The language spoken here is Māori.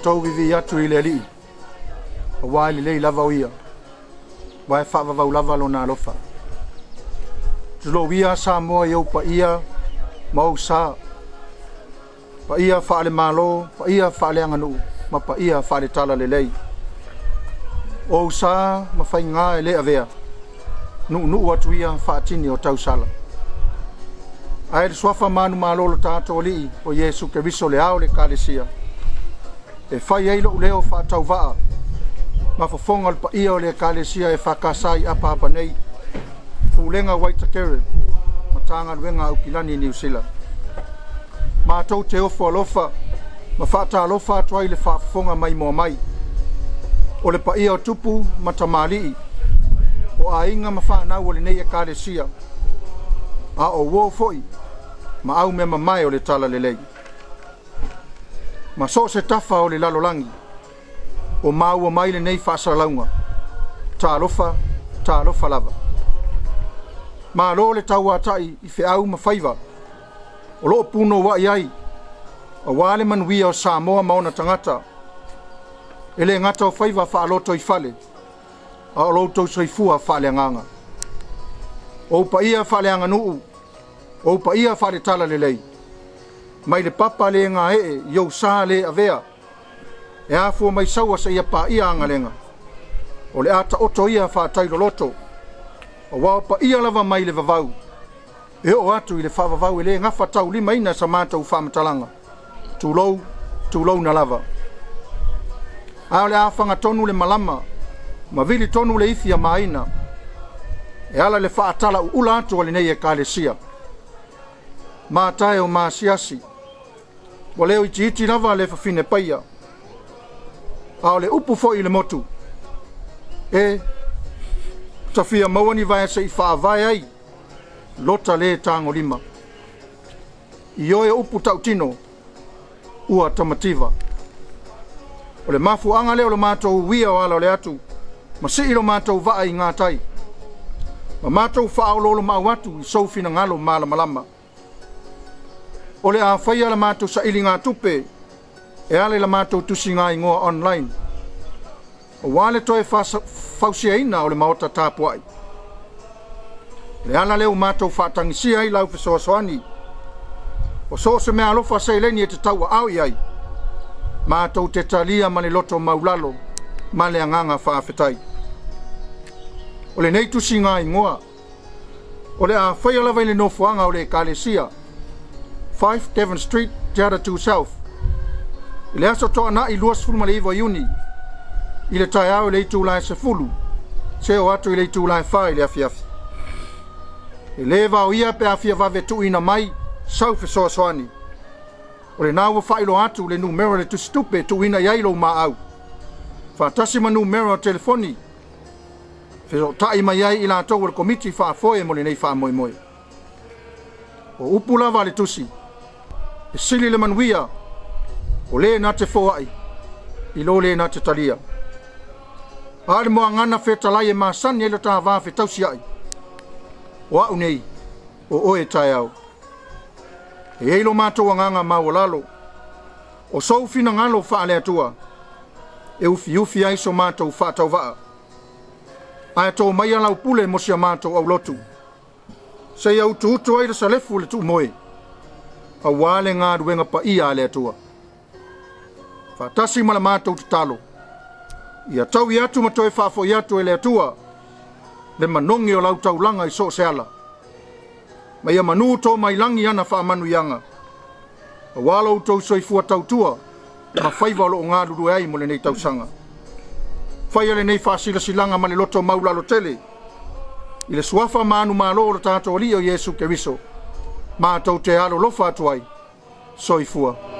tau vivi atu i le li. O wai le lava ia. Wai wha lava lo na lofa. Tulo wia sa moa iau pa ia mau sa. Pa ia wha le malo, pa ia wha le anganu, ma pa ia wha le tala le lei. O sa ma whai ngā e le avea. Nu atu ia wha atini o tau sala. Ai le swafa manu malolo tātou li o Yesu ke viso le ao le kalesia. E whai eilo leo wha tau waa. Ma whafonga le pa ia o le kalesia e whakasai apa nei. Fulenga Waitakere, ma tanga luenga au kilani New Zealand. Ma tau te ofo alofa, ma whata alofa atuai le whafonga mai moa mai. O le pa ia o tupu ma tamali. O a inga ma whanau o le nei e kalesia. A o wo foi. Ma au me mai o le tala le lei. Ma so se tafa o le lalolangi. O mau o mai le nei whaasalaunga. Ta alofa lava. Ma lo le tau atai i fe au ma whaiva. O loo puno wa iai. A wale manuia o Samoa maona tangata. Ele ngata o whaiva wha aloto i fale. A o loto soifua whale nganga. O pa ia whale anga nuu. O pa ia whare tala le lei. Mai le papa le ngā iau sā le avea. E afua mai saua sa ia pa ia angalenga. O le ata oto ia whātairo loto. O wao pa ia lava mai le vavau. E o atu i le whavavau e le ngafa tau lima ina sa mātou whamatalanga. Tūlou na lava. A le awhanga tonu le malama. Ma vili tonu le ifia maina. E ala le whaatala u ula atu ali nei e kalesia. Ma tae o ma siasi. Wa leo iti lava le whawhine paia. A o le upu fo i le motu. E tawhia mauani vai se i whaavai ai. Lota le tango lima. I oe upu tautino. Ua tamativa. O le mafu anga leo le mātou wia o ala o le atu. Ma si ilo mātou vaa i ngā tai. Ma mātou whaololo mau atu i soufina ngalo malama. O le a whaia la mātou sa ili ngā tupe. E ale la mātou tusi ngā ingoa online. O wale toe whausia ina o le maota tāpuai. Le ala leo mātou whaatangisia i lau whesoasoani. O so se mea alofa seileni e te taua au iai. Mātou te talia mane loto maulalo. Male anganga whaafetai. O le nei tusi ngā ingoa. O le a whaia lava i le nofuanga o le kalesia. 5 Devon Street, Jara 2 South. I le aso toa na i luas fulma le iwa iuni. I le tai au i le itulai se fulu. Se o atu i le itulai wha i le afiafi. I le vau ia pe afia vave tu ina mai, sau fe soa soani. O le nāua whailo atu le numero le tu stupe tu ina iailo ma au. Whaatasi ma numero telefoni. Feso tai mai ai i la tau le komiti whaafoe mo le nei wha moe. O upu lava le tusi. E sili le manuia. O le na te foai. I lo le na te talia. Ale moa ngana whetalai e maasani e lo tā vā whetausi ai. O au nei. O oe tai au. E eilo mātou anganga mau lalo. O soufina ngalo whaale atua. E ufi ai so mātou whātau waa. Ai tō mai alau pule mo sia mātou au lotu. Sei au tuutu ai le salefu le tu moe. A wale ngā ruenga pa ia ale atua. Whatasi mala mātou te talo. Ia tau i atu matoe whafo i atu e le atua. Le manongi o lau taulanga i so se ala. Ma ia manu tō mai langi ana wha manu ianga. A walo tau soifua tautua. Ma whaiva lo o ngā ruru ai mo le nei tausanga. Whaia le nei whaasila silanga ma le loto maula lo tele. I le suafa manu malo o tato o Yesu Keriso. Ma tau te alo lofa atuai. Soifua.